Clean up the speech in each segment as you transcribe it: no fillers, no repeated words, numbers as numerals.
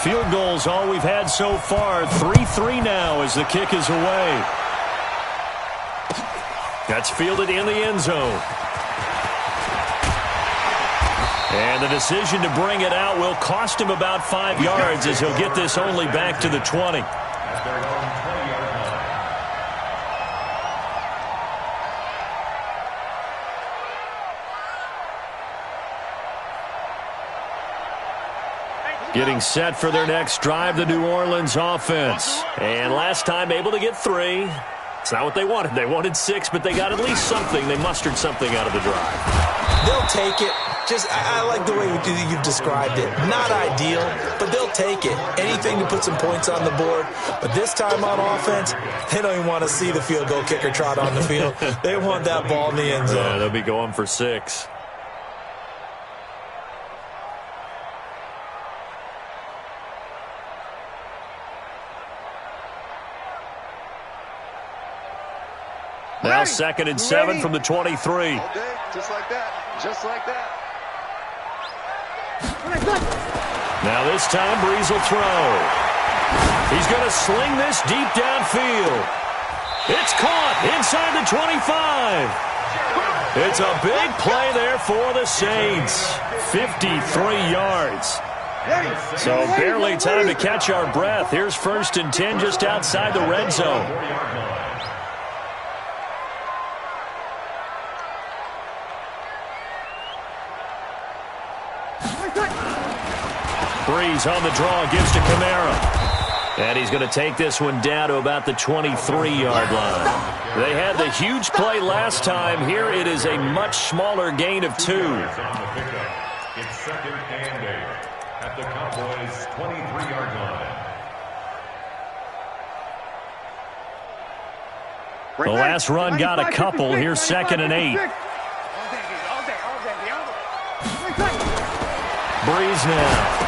Field goals all we've had so far. 3-3 now as the kick is away. That's fielded in the end zone. And the decision to bring it out will cost him about 5 yards as he'll get this only back to the 20. Getting set for their next drive, the New Orleans offense. And last time able to get 3. It's not what they wanted. They wanted 6, but they got at least something. They mustered something out of the drive. They'll take it. I like the way you've described it. Not ideal, but they'll take it. Anything to put some points on the board. But this time on offense, they don't even want to see the field goal kicker trot on the field. They want that ball in the end zone. Yeah, they'll be going for 6. Now 2nd and 7 from the 23. All day, just like that. Just like that. Now this time, Breeze will throw. He's going to sling this deep downfield. It's caught inside the 25. It's a big play there for the Saints. 53 yards. So barely time to catch our breath. Here's 1st and 10 just outside the red zone. Breeze on the draw, gives to Kamara. And he's going to take this one down to about the 23-yard line. They had the huge play last time. Here it is a much smaller gain of 2. It's 2nd and 8 at the Cowboys' 23-yard line. The last run got a couple. Here's 2nd and 8. Breeze now.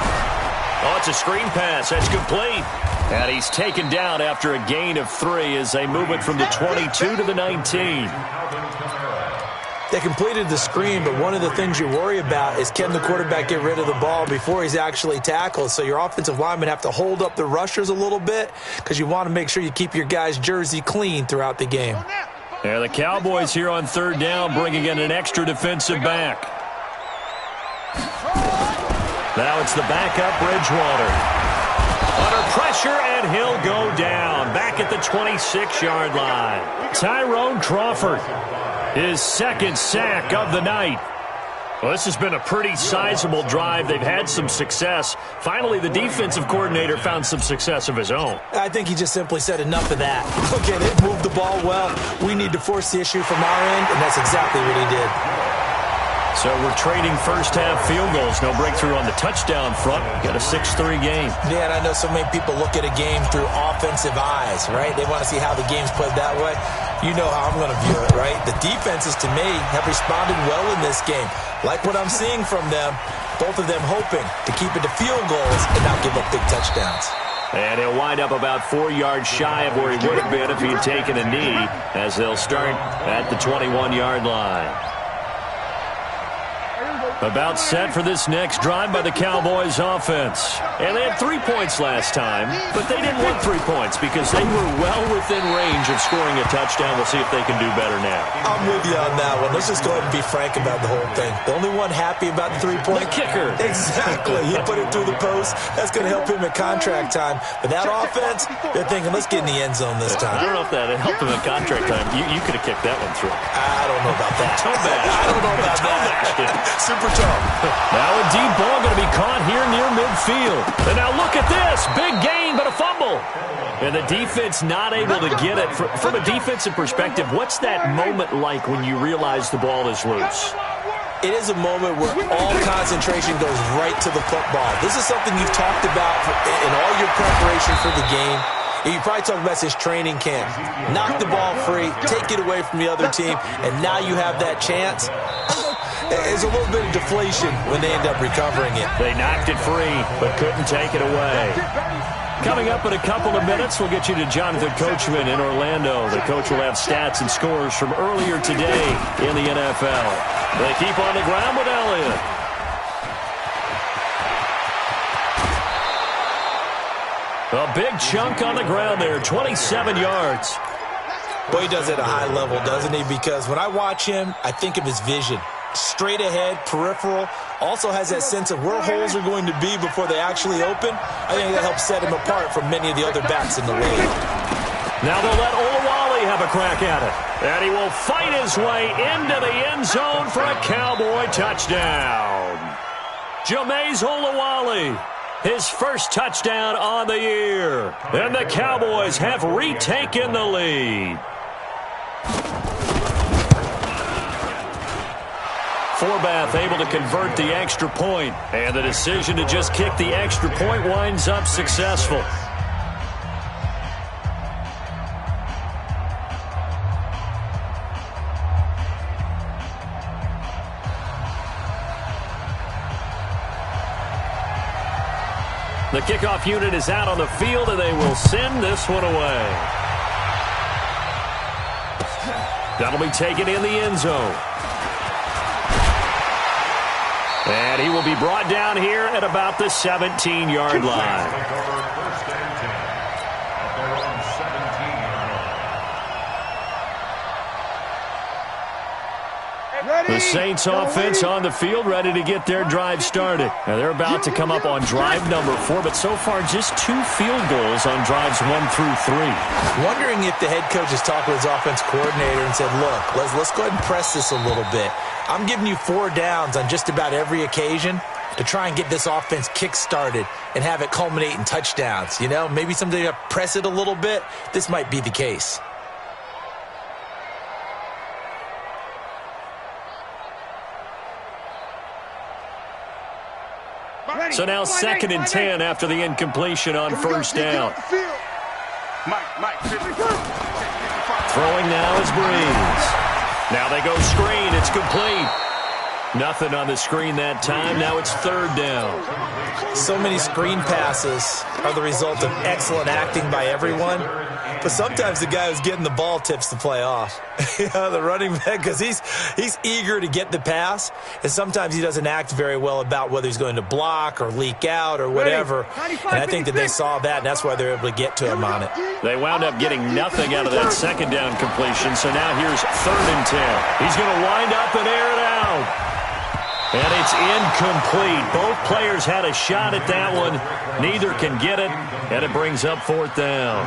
Oh, it's a screen pass. That's complete. And he's taken down after a gain of 3 as they move it from the 22 to the 19. They completed the screen, but one of the things you worry about is can the quarterback get rid of the ball before he's actually tackled? So your offensive linemen have to hold up the rushers a little bit because you want to make sure you keep your guy's jersey clean throughout the game. Yeah, the Cowboys here on 3rd down bringing in an extra defensive back. Now it's the backup, Bridgewater. Under pressure, and he'll go down. Back at the 26-yard line. Tyrone Crawford, his 2nd sack of the night. Well, this has been a pretty sizable drive. They've had some success. Finally, the defensive coordinator found some success of his own. I think he just simply said enough of that. Okay, they moved the ball well. We need to force the issue from our end, and that's exactly what he did. So we're trading first-half field goals. No breakthrough on the touchdown front. Got a 6-3 game. Yeah, and I know so many people look at a game through offensive eyes, right? They want to see how the game's played that way. You know how I'm going to view it, right? The defenses, to me, have responded well in this game. Like what I'm seeing from them, both of them hoping to keep it to field goals and not give up big touchdowns. And he'll wind up about 4 yards shy of where he would have been if he'd taken a knee, as they'll start at the 21-yard line. About set for this next drive by the Cowboys offense. And they had 3 points last time, but they didn't want 3 points because they were well within range of scoring a touchdown. We'll see if they can do better now. I'm with you on that one. Let's just go ahead and be frank about the whole thing. The only one happy about the 3-point? The kicker. Exactly. He put it through the post. That's going to help him at contract time. But that offense, they're thinking, let's get in the end zone this time. I don't know if that helped him at contract time. You could have kicked that one through. I don't know about that. Toe bash. I don't know about that. Super toe. Now a deep ball going to be caught here near midfield. And now look at this. Big gain, but a fumble. And the defense not able to get it. From a defensive perspective, what's that moment like when you realize the ball is loose? It is a moment where all concentration goes right to the football. This is something you've talked about in all your preparation for the game. You probably talked about this training camp. Knock the ball free, take it away from the other team, and now you have that chance. There's a little bit of deflation when they end up recovering it. They knocked it free, but couldn't take it away. Coming up in a couple of minutes, we'll get you to Jonathan Coachman in Orlando. The coach will have stats and scores from earlier today in the NFL. They keep on the ground with Elliott. A big chunk on the ground there, 27 yards. Boy, he does it at a high level, doesn't he? Because when I watch him, I think of his vision. Straight ahead, peripheral, also has that sense of where holes are going to be before they actually open. I think that helps set him apart from many of the other backs in the league. Now they'll let Olawale have a crack at it. And he will fight his way into the end zone for a Cowboy touchdown. Jameis Olawale, his first touchdown on the year. And the Cowboys have retaken the lead. Forbath able to convert the extra point, and the decision to just kick the extra point winds up successful. The kickoff unit is out on the field, and they will send this one away. That'll be taken in the end zone. And he will be brought down here at about the 17-yard line. The Saints offense on the field, ready to get their drive started. Now they're about to come up on drive number 4, but so far just 2 field goals on drives 1 through 3. Wondering if the head coach has talked with his offense coordinator and said, look, let's go ahead and press this a little bit. I'm giving you 4 downs on just about every occasion to try and get this offense kick-started and have it culminate in touchdowns. You know, maybe someday you press it a little bit. This might be the case. So now 2nd and 10 after the incompletion on first down. Throwing now is Breeze. Now they go screen. It's complete. Nothing on the screen that time. Now it's 3rd down. So many screen passes are the result of excellent acting by everyone. But sometimes the guy who's getting the ball tips the play off. You know, the running back, because he's eager to get the pass, and sometimes he doesn't act very well about whether he's going to block or leak out or whatever. And I think that they saw that, and that's why they're able to get to him on it. They wound up getting nothing out of that 2nd down completion, so now here's 3rd and 10. He's going to wind up and air it out. And it's incomplete. Both players had a shot at that one. Neither can get it, and it brings up 4th down.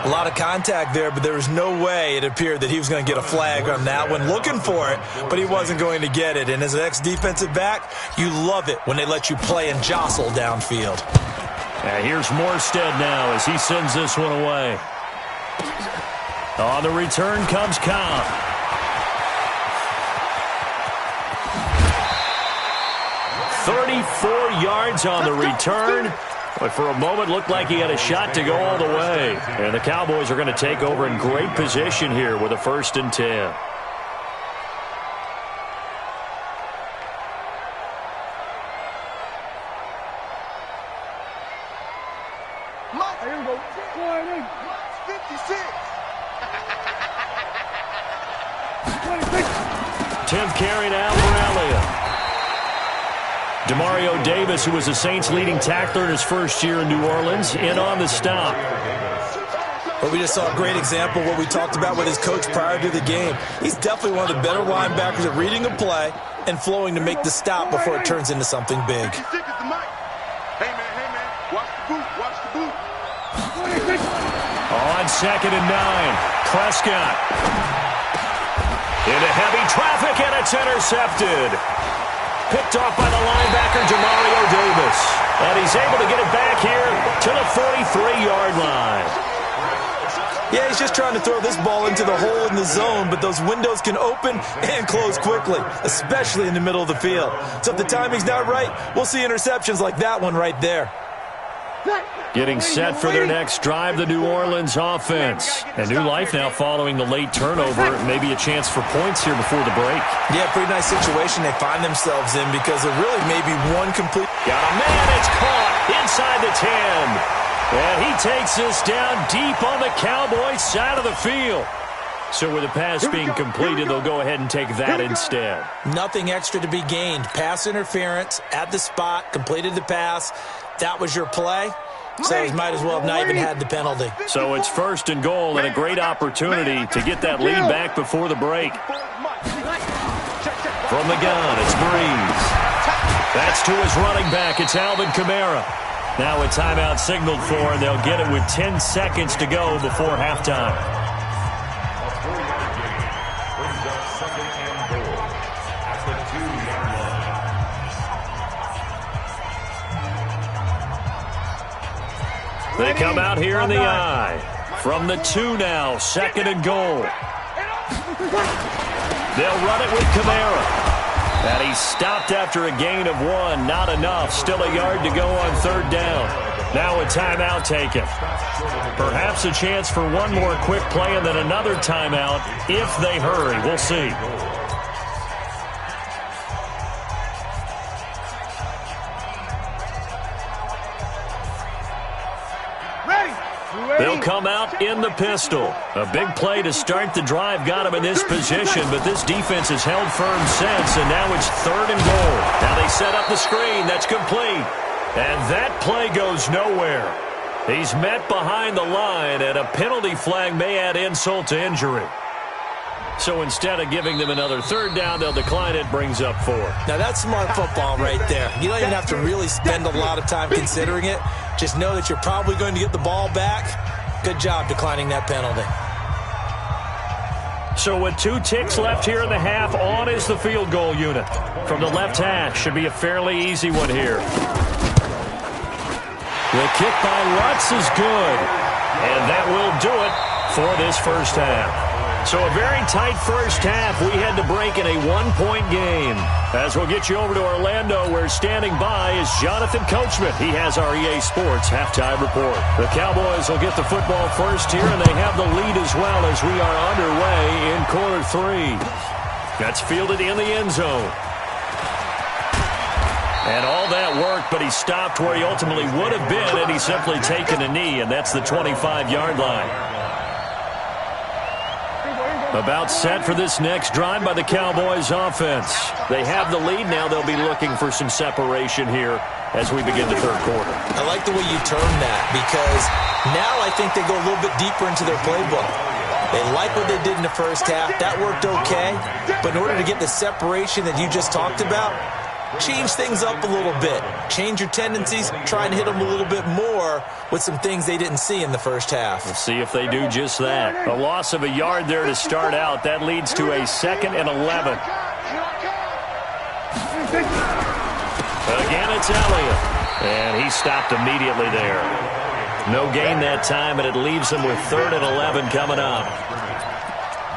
A lot of contact there, but there was no way it appeared that he was going to get a flag on that one. Looking for it, but he wasn't going to get it. And as an ex-defensive back, you love it when they let you play and jostle downfield. And here's Morstead now as he sends this one away. On the return comes Cobb. "34 yards on the return." But for a moment, looked like he had a shot to go all the way. And the Cowboys are going to take over in great position here with a 1st and 10. Tenth carry now for Elliott. Demario Davis, who was the Saints' leading tackler in his first year in New Orleans, in on the stop. But we just saw a great example of what we talked about with his coach prior to the game. He's definitely one of the better linebackers at reading a play and flowing to make the stop before it turns into something big. Hey, man, watch the boot. On 2nd and 9, Prescott. Into heavy traffic, and it's intercepted. Picked off by the linebacker, Demario Davis. And he's able to get it back here to the 43-yard line. Yeah, he's just trying to throw this ball into the hole in the zone, but those windows can open and close quickly, especially in the middle of the field. So if the timing's not right, we'll see interceptions like that one right there. Getting set for their next drive, the New Orleans offense. A new life now following the late turnover. Maybe a chance for points here before the break. Yeah, pretty nice situation they find themselves in because there really may be one complete... Got a man, it's caught inside the 10. And he takes this down deep on the Cowboys side of the field. So with the pass being completed, they'll go ahead and take that instead. Nothing extra to be gained. Pass interference at the spot, completed the pass. That was your play. So he might as well have not even had the penalty. So it's 1st and goal and a great opportunity to get that lead back before the break. From the gun, it's Breeze. That's to his running back. It's Alvin Kamara. Now a timeout signaled for, and they'll get it with 10 seconds to go before halftime. They come out here in the eye. From the 2 now, 2nd and goal. They'll run it with Kamara. And he's stopped after a gain of 1. Not enough. Still a yard to go on 3rd down. Now a timeout taken. Perhaps a chance for one more quick play and then another timeout if they hurry. We'll see. They'll come out in the pistol. A big play to start the drive got him in this position, but this defense has held firm since, and now it's 3rd and goal. Now they set up the screen. That's complete. And that play goes nowhere. He's met behind the line, and a penalty flag may add insult to injury. So instead of giving them another 3rd down, they'll decline it, brings up 4. Now that's smart football right there. You don't even have to really spend a lot of time considering it. Just know that you're probably going to get the ball back. Good job declining that penalty. So with 2 ticks left here in the half, on is the field goal unit. From the left hash, should be a fairly easy one here. The kick by Lutz is good. And that will do it for this first half. So a very tight first half. We had to break in a 1-point game. As we'll get you over to Orlando, where standing by is Jonathan Coachman. He has our EA Sports halftime report. The Cowboys will get the football first here, and they have the lead as well as we are underway in quarter 3. That's fielded in the end zone. And all that worked, but he stopped where he ultimately would have been, and he's simply taken a knee, and that's the 25-yard line. About set for this next drive by the Cowboys offense. They have the lead now. They'll be looking for some separation here as we begin the 3rd quarter. I like the way you term that, because now I think they go a little bit deeper into their playbook. They like what they did in the first half. That worked okay. But in order to get the separation that you just talked about, change things up a little bit. Change your tendencies. Try and hit them a little bit more with some things they didn't see in the first half. We'll see if they do just that. A loss of a yard there to start out. That leads to a 2nd and 11. Again, it's Elliott. And he stopped immediately there. No gain that time, and it leaves him with 3rd and 11 coming up.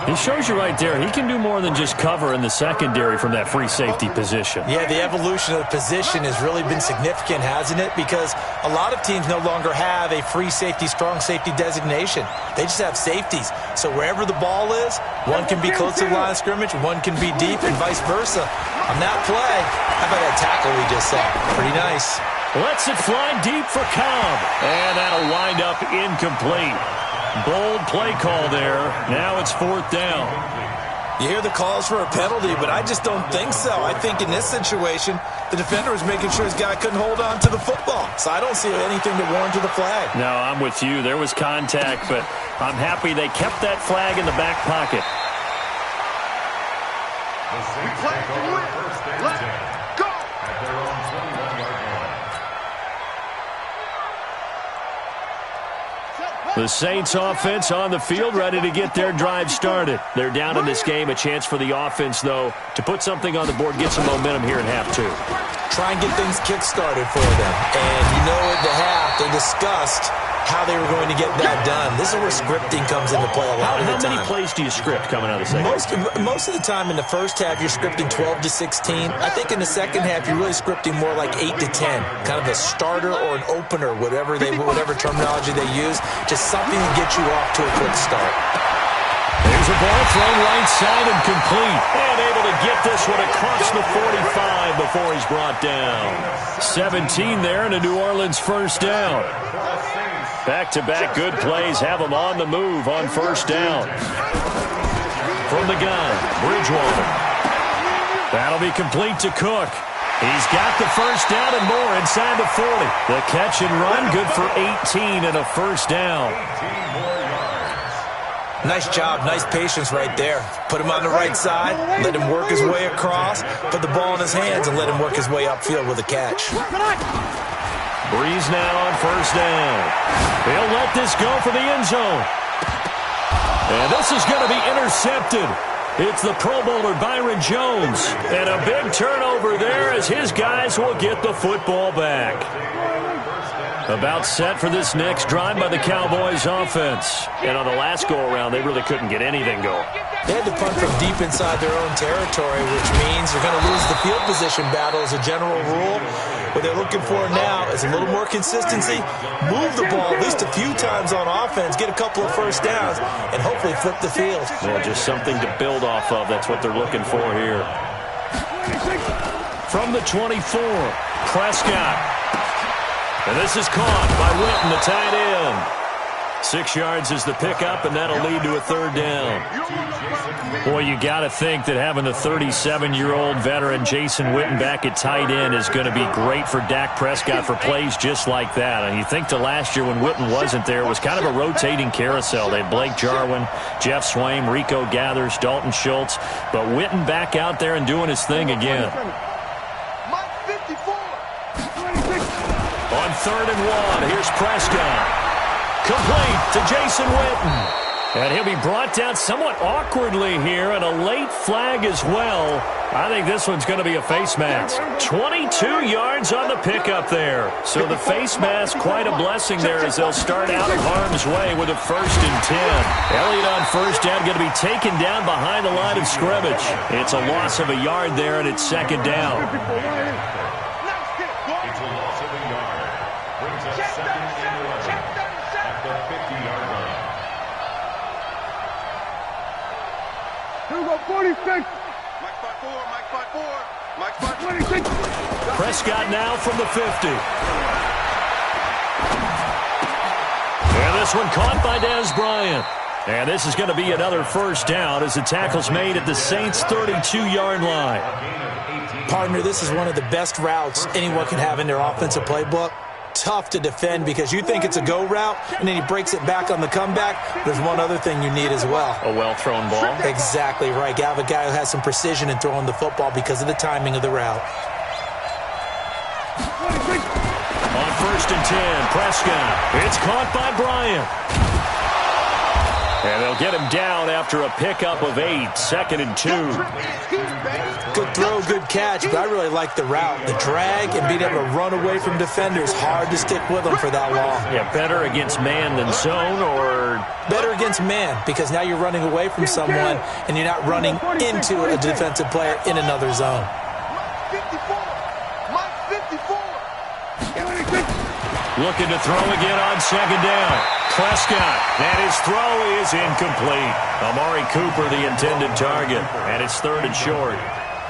He shows you right there, he can do more than just cover in the secondary from that free safety position. Yeah, the evolution of the position has really been significant, hasn't it? Because a lot of teams no longer have a free safety, strong safety designation. They just have safeties. So wherever the ball is, one can be close to the line of scrimmage, one can be deep, and vice versa. On that play, how about that tackle we just saw? Pretty nice. Lets it fly deep for Cobb. And that'll wind up incomplete. Bold play call there. Now it's 4th down. You hear the calls for a penalty, but I just don't think so. I think in this situation, the defender was making sure his guy couldn't hold on to the football. So I don't see anything to warrant the flag. No, I'm with you. There was contact, but I'm happy they kept that flag in the back pocket. Let's go! At their own 21-yard line. The Saints offense on the field, ready to get their drive started. They're down in this game. A chance for the offense, though, to put something on the board, get some momentum here in half 2. Try and get things kick-started for them. And you know at the half, they discussed how they were going to get that done. This is where scripting comes into play a lot of the time. How many plays do you script coming out of the second? Most of the time in the first half, you're scripting 12 to 16. I think in the second half, you're really scripting more like 8 to 10. Kind of a starter or an opener, whatever terminology they use. Just something to get you off to a quick start. There's a ball thrown right side and complete. And able to get this one across the 45 before he's brought down. 17 there and a New Orleans first down. Back-to-back good plays have them on the move on first down. From the gun, Bridgewater. That'll be complete to Cook. He's got the first down and more inside the 40. The catch and run, good for 18 and a first down. Nice job, nice patience right there. Put him on the right side, let him work his way across, put the ball in his hands, and let him work his way upfield with a catch. Breeze now on first down. He'll let this go for the end zone. And this is going to be intercepted. It's the Pro Bowler Byron Jones. And a big turnover there as his guys will get the football back. About set for this next drive by the Cowboys offense. And on the last go-around, they really couldn't get anything going. They had to punt from deep inside their own territory, which means they're going to lose the field position battle as a general rule. What they're looking for now is a little more consistency, move the ball at least a few times on offense, get a couple of first downs, and hopefully flip the field. Yeah, just something to build off of. That's what they're looking for here. From the 24, Prescott. And this is caught by Witten, the tight end. 6 yards is the pickup, and that'll lead to a third down. Boy, you got to think that having the 37-year-old veteran Jason Witten back at tight end is going to be great for Dak Prescott for plays just like that. And you think to last year when Witten wasn't there, it was kind of a rotating carousel. They had Blake Jarwin, Jeff Swaim, Rico Gathers, Dalton Schultz. But Witten back out there and doing his thing again. On 3rd and 1, here's Prescott. Complete to Jason Witten. And he'll be brought down somewhat awkwardly here, and a late flag as well. I think this one's going to be a face mask. 22 yards on the pickup there. So the face mask, quite a blessing there as they'll start out of harm's way with a 1st and 10. Elliott on first down going to be taken down behind the line of scrimmage. It's a loss of a yard there, and it's 2nd down. It's a loss of a yard. Brings up 2nd and 11 at the 50-yard line. Here we go, 46. Mike 5-4, Mike 5-4, Mike 5-26. Prescott now from the 50. And this one caught by Dez Bryant. And this is going to be another first down as the tackle's made at the Saints' 32-yard line. Partner, this is one of the best routes anyone can have in their offensive playbook. Tough to defend because you think it's a go route, and then he breaks it back on the comeback. There's one other thing you need as well. A well-thrown ball. Exactly right. You have a guy who has some precision in throwing the football because of the timing of the route. On 1st and 10, Prescott. It's caught by Bryant. And they'll get him down after a pickup of 8, 2nd and 2. Good throw, good catch, but I really like the route. The drag and being able to run away from defenders, hard to stick with them for that long. Yeah, better against man than zone, or? Better against man, because now you're running away from someone and you're not running into a defensive player in another zone. Looking to throw again on 2nd down. Prescott, and his throw is incomplete. Amari Cooper, the intended target, and it's 3rd and short.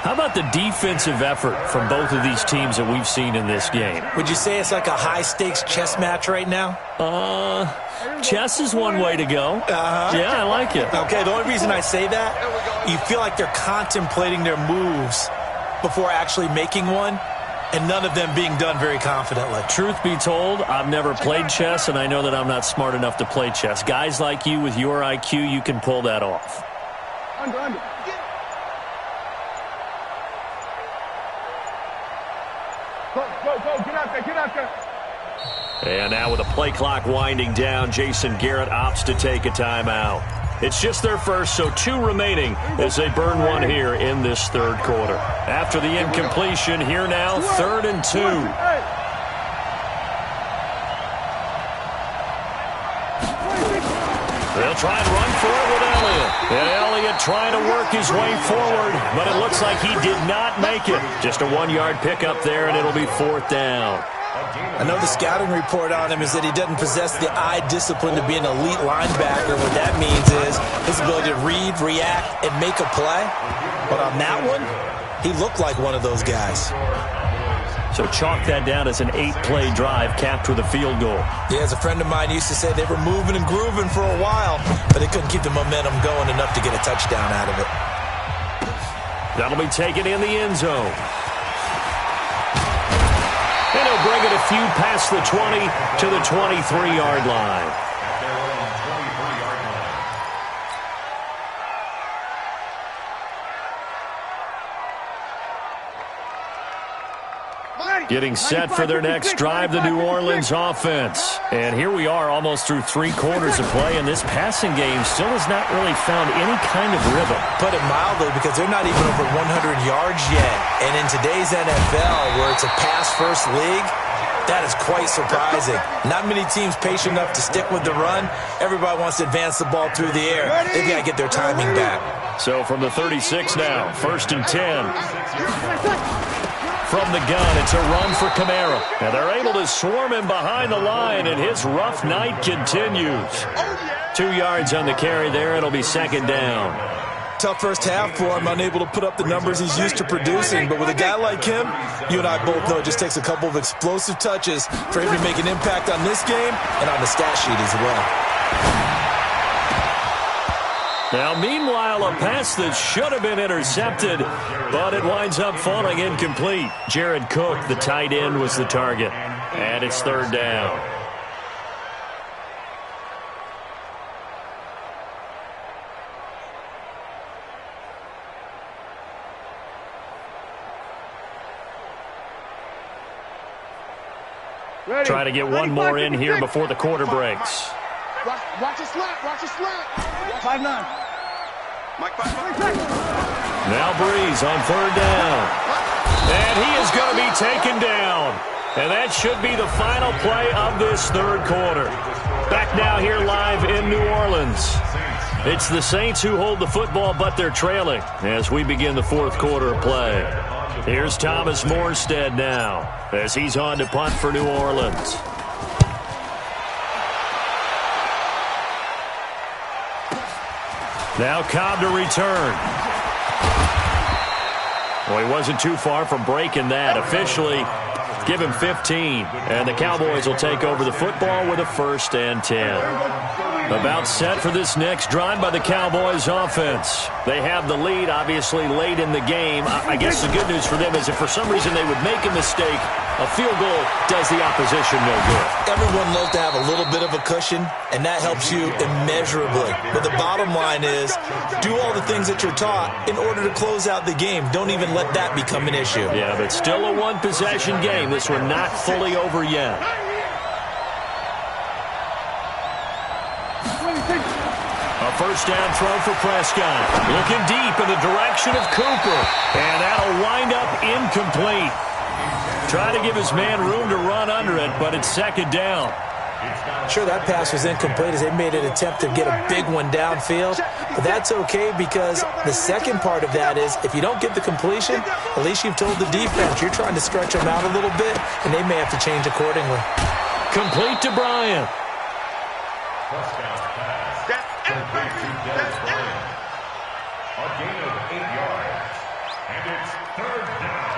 How about the defensive effort from both of these teams that we've seen in this game? Would you say it's like a high-stakes chess match right now? Chess is one way to go. Yeah, I like it. Okay, the only reason I say that, you feel like they're contemplating their moves before actually making one, and none of them being done very confidently. Truth be told, I've never played chess, and I know that I'm not smart enough to play chess. Guys like you with your IQ, you can pull that off. Under. Go, get out there. And now with the play clock winding down, Jason Garrett opts to take a timeout. It's just their first, so 2 remaining as they burn one here in this 3rd quarter. After the incompletion, here now, 3rd and 2. They'll try and run for it with Elliott. And Elliott trying to work his way forward, but it looks like he did not make it. Just a 1-yard pickup there, and it'll be 4th down. I know the scouting report on him is that he doesn't possess the eye discipline to be an elite linebacker. What that means is his ability to read, react, and make a play. But on that one, he looked like one of those guys. So chalk that down as an 8-play drive capped with a field goal. Yeah, as a friend of mine used to say, they were moving and grooving for a while, but they couldn't keep the momentum going enough to get a touchdown out of it. That'll be taken in the end zone. And he'll bring it a few past the 20 to the 23-yard line. Getting set for their next drive, the New Orleans offense. And here we are almost through 3 quarters of play, and this passing game still has not really found any kind of rhythm. Put it mildly, because they're not even over 100 yards yet. And in today's NFL, where it's a pass-first league, that is quite surprising. Not many teams patient enough to stick with the run. Everybody wants to advance the ball through the air. They've got to get their timing back. So from the 36 now, 1st and 10. From the gun, it's a run for Kamara. And they're able to swarm him behind the line, and his rough night continues. 2 yards on the carry there. It'll be 2nd down. Tough first half for him, unable to put up the numbers he's used to producing. But with a guy like him, you and I both know it just takes a couple of explosive touches for him to make an impact on this game and on the stat sheet as well. Now, meanwhile, a pass that should have been intercepted, but it winds up falling incomplete. Jared Cook, the tight end, was the target. And it's 3rd down. Ready. Try to get one more in here before the quarter breaks. Watch your slap. Watch your slap. 5-9. Mike, 5-9. Now Breeze on 3rd down. And he is going to be taken down. And that should be the final play of this 3rd quarter. Back now here live in New Orleans. It's the Saints who hold the football, but they're trailing as we begin the 4th quarter of play. Here's Thomas Morstead now as he's on to punt for New Orleans. Now Cobb to return. Well, he wasn't too far from breaking that. Officially, give him 15. And the Cowboys will take over the football with a 1st and 10. About set for this next drive by the Cowboys offense. They have the lead, obviously, late in the game. I guess the good news for them is if for some reason they would make a mistake, a field goal does the opposition no good. Everyone loves to have a little bit of a cushion, and that helps you immeasurably. But the bottom line is, do all the things that you're taught in order to close out the game. Don't even let that become an issue. Yeah, but still a one-possession game. This one not fully over yet. A 1st down throw for Prescott. Looking deep in the direction of Cooper. And that'll wind up incomplete. Trying to give his man room to run under it, but it's 2nd down. Sure, that pass was incomplete as they made an attempt to get a big one downfield. But that's okay because the second part of that is if you don't get the completion, at least you've told the defense you're trying to stretch them out a little bit, and they may have to change accordingly. Complete to Bryant. Complete to Dennis Bryant. A gain of 8 yards. And it's 3rd down.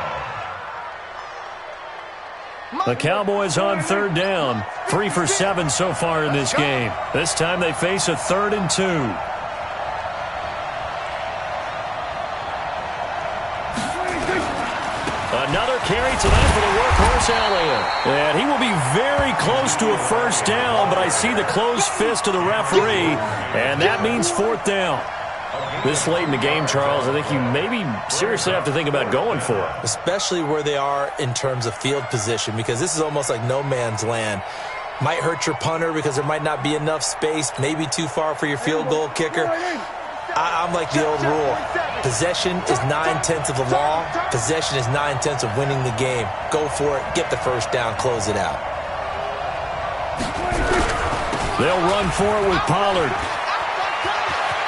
The Cowboys on 3rd down. 3 for 7 so far in this game. This time they face a 3rd and 2. Another carry tonight for the workhorse Elliott. And he will be very close to a 1st down, but I see the closed fist of the referee, and that means 4th down. This late in the game, Charles, I think you maybe seriously have to think about going for it. Especially where they are in terms of field position, because this is almost like no man's land. Might hurt your punter because there might not be enough space, maybe too far for your field goal kicker. I'm like the old rule. Possession is 9/10 of the law. Possession is 9/10 of winning the game. Go for it. Get the 1st down. Close it out. They'll run for it with Pollard.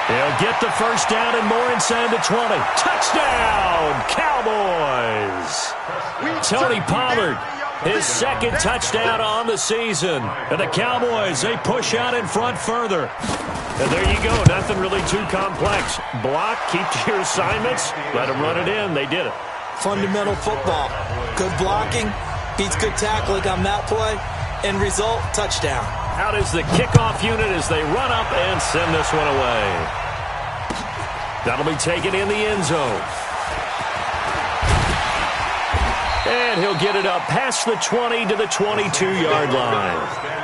They'll get the 1st down and more inside the 20. Touchdown, Cowboys! Tony Pollard, his 2nd touchdown on the season. And the Cowboys, they push out in front further. And there you go. Nothing really too complex. Block, keep to your assignments, let them run it in. They did it. Fundamental football. Good blocking beats good tackling on that play. End result, touchdown. Out is the kickoff unit as they run up and send this one away. That'll be taken in the end zone. And he'll get it up past the 20 to the 22-yard line.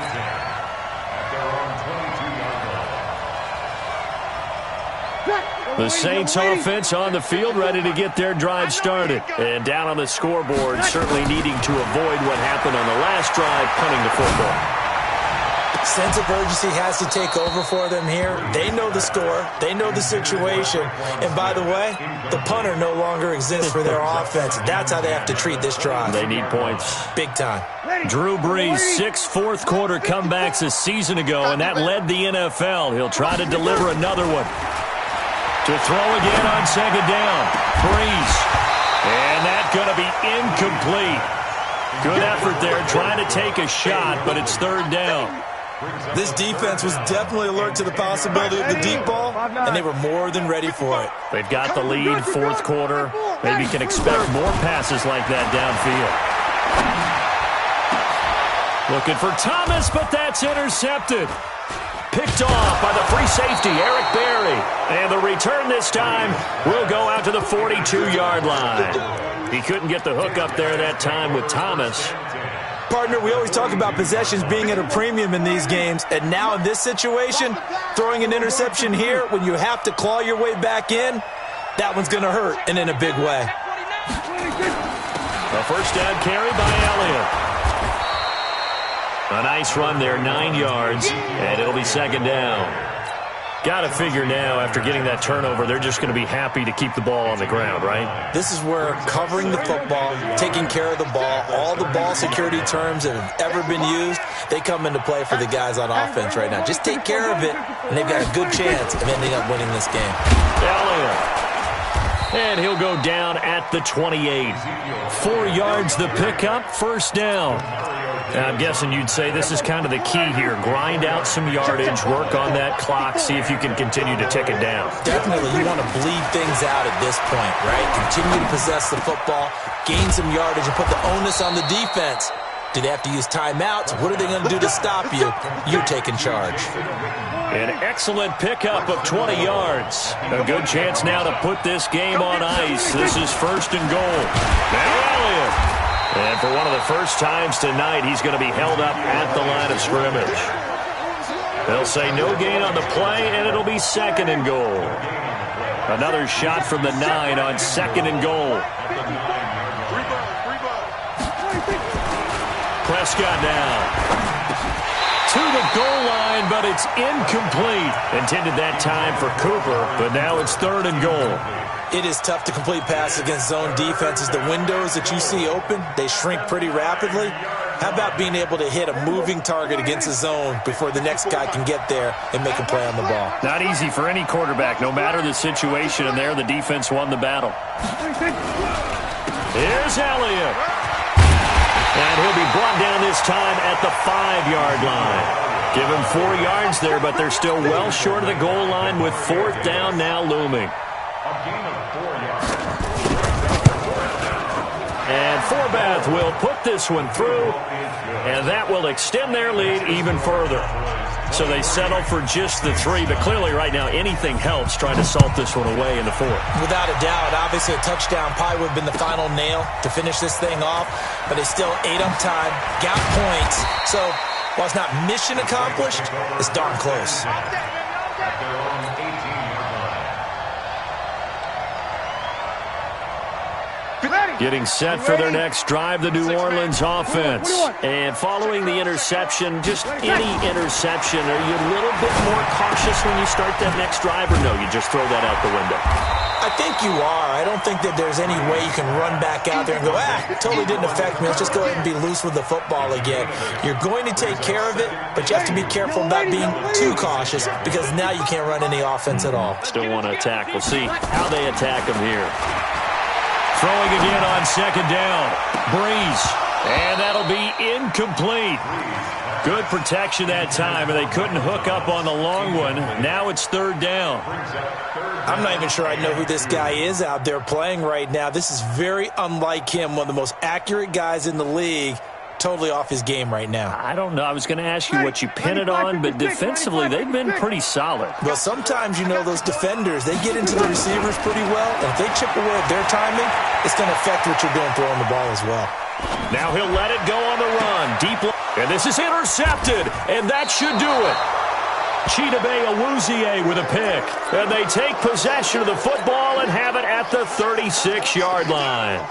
The Saints offense on the field, ready to get their drive started. And down on the scoreboard, certainly needing to avoid what happened on the last drive, punting the football. Sense of urgency has to take over for them here. They know the score. They know the situation. And by the way, the punter no longer exists for their offense. That's how they have to treat this drive. They need points. Big time. Drew Brees, 6 fourth-quarter comebacks a season ago, and that led the NFL. He'll try to deliver another one. To throw again on second down. Brees. And that's going to be incomplete. Good effort there trying to take a shot, but it's third down. This defense was definitely alert to the possibility of the deep ball, and they were more than ready for it. They've got the lead, fourth quarter. Maybe can expect more passes like that downfield. Looking for Thomas, but that's intercepted. Picked off by the free safety, Eric Berry. And the return this time will go out to the 42-yard line. He couldn't get the hook up there that time with Thomas. Partner, we always talk about possessions being at a premium in these games, and now in this situation, throwing an interception here when you have to claw your way back in, that one's going to hurt, and in a big way. A first down carry by Elliott. A nice run there, 9 yards, and it'll be second down. Got to figure now, after getting that turnover, they're just going to be happy to keep the ball on the ground, right? This is where covering the football, taking care of the ball, all the ball security terms that have ever been used, they come into play for the guys on offense right now. Just take care of it, and they've got a good chance of ending up winning this game. Elliott. And he'll go down at the 28. 4 yards the pickup, first down. I'm guessing you'd say this is kind of the key here. Grind out some yardage, work on that clock, see if you can continue to tick it down. Definitely, you want to bleed things out at this point, right? Continue to possess the football, gain some yardage, and put the onus on the defense. Do they have to use timeouts? What are they going to do to stop you? You're taking charge. An excellent pickup of 20 yards. A good chance now to put this game on ice. This is first and goal. Now Elliott. And for one of the first times tonight, he's going to be held up at the line of scrimmage. They'll say no gain on the play, and it'll be second and goal. Another shot from the 9 on second and goal. Prescott now to the goal line, but it's incomplete. Intended that time for Cooper, but now it's third and goal. It is tough to complete passes against zone defenses. The windows that you see open, they shrink pretty rapidly. How about being able to hit a moving target against a zone before the next guy can get there and make a play on the ball? Not easy for any quarterback, no matter the situation, and there the defense won the battle. Here's Elliott. And he'll be brought down this time at the 5-yard line. Give him 4 yards there, but they're still well short of the goal line with fourth down now looming. And Forbath will put this one through, and that will extend their lead even further. So they settle for just the 3, but clearly right now anything helps trying to salt this one away in the 4th. Without a doubt, obviously a touchdown probably would have been the final nail to finish this thing off, but they still ate up time, got points. So while it's not mission accomplished, it's darn close. Getting set for their next drive, the New Orleans offense. And following the interception, just any interception, are you a little bit more cautious when you start that next drive, or no, you just throw that out the window? I think you are. I don't think that there's any way you can run back out there and go, it totally didn't affect me. Let's just go ahead and be loose with the football again. You're going to take care of it, but you have to be careful about being too cautious because now you can't run any offense at all. Still want to attack. We'll see how they attack them here. Throwing again on second down. Brees. And that'll be incomplete. Good protection that time, and they couldn't hook up on the long one. Now it's third down. I'm not even sure I know who this guy is out there playing right now. This is very unlike him, one of the most accurate guys in the league. totally off his game right now? I don't know. I was going to ask you what you pin it on, but defensively, they've been pretty solid. Well, sometimes, those defenders, they get into the receivers pretty well, and if they chip away at their timing, it's going to affect what you're doing throwing the ball as well. Now he'll let it go on the run. Deep, and this is intercepted, and that should do it. Chidobe Awuzie with a pick. And they take possession of the football and have it at the 36-yard line.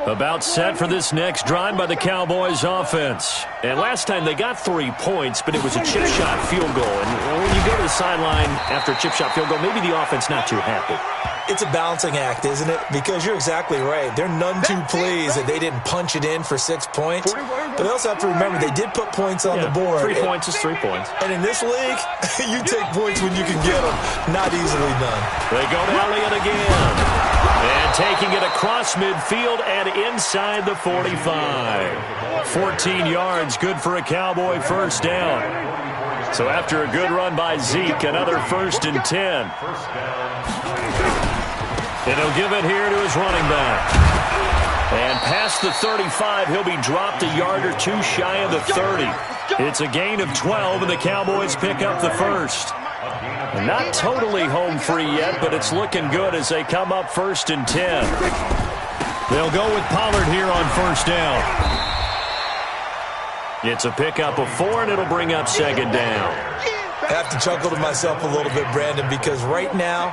About set for this next drive by the Cowboys offense. And last time they got 3 points, but it was a chip shot field goal. And when you go to the sideline after a chip shot field goal, maybe the offense not too happy. It's a balancing act, isn't it? Because you're exactly right. They're none too pleased that they didn't punch it in for 6 points. But they also have to remember they did put points on the board. 3 points is 3 points. And in this league, you take points when you can get them. Not easily done. They go to Elliott again. And taking it across midfield and inside the 45. 14 yards, good for a Cowboy first down. So after a good run by Zeke, another 1st and 10. And he'll give it here to his running back. And past the 35, he'll be dropped a yard or two shy of the 30. It's a gain of 12, and the Cowboys pick up the first. Not totally home free yet, but it's looking good as they come up 1st and 10. They'll go with Pollard here on first down. It's a pickup of 4, and it'll bring up 2nd down. I have to chuckle to myself a little bit, Brandon, because right now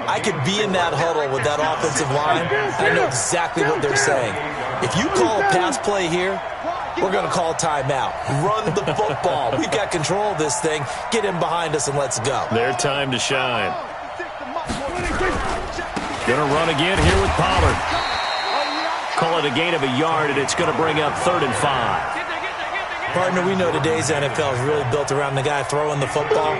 I could be in that huddle with that offensive line. I know exactly what they're saying. If you call a pass play here, we're going to call timeout. Run the football. We've got control of this thing. Get in behind us and let's go. Their time to shine. Going to run again here with Pollard. Call it a gain of a yard, and it's going to bring up 3rd and 5. Partner, we know today's NFL is really built around the guy throwing the football.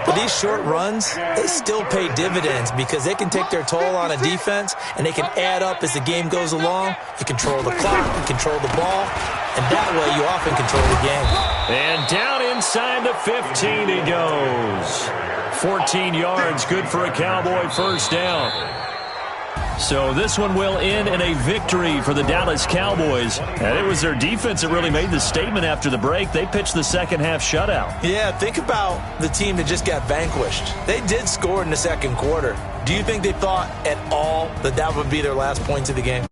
But these short runs, they still pay dividends because they can take their toll on a defense, and they can add up as the game goes along. You control the clock, you control the ball, and that way you often control the game. And down inside the 15 he goes. 14 yards, good for a Cowboy first down. So this one will end in a victory for the Dallas Cowboys. And it was their defense that really made the statement after the break. They pitched the second half shutout. Yeah, think about the team that just got vanquished. They did score in the second quarter. Do you think they thought at all that that would be their last points of the game?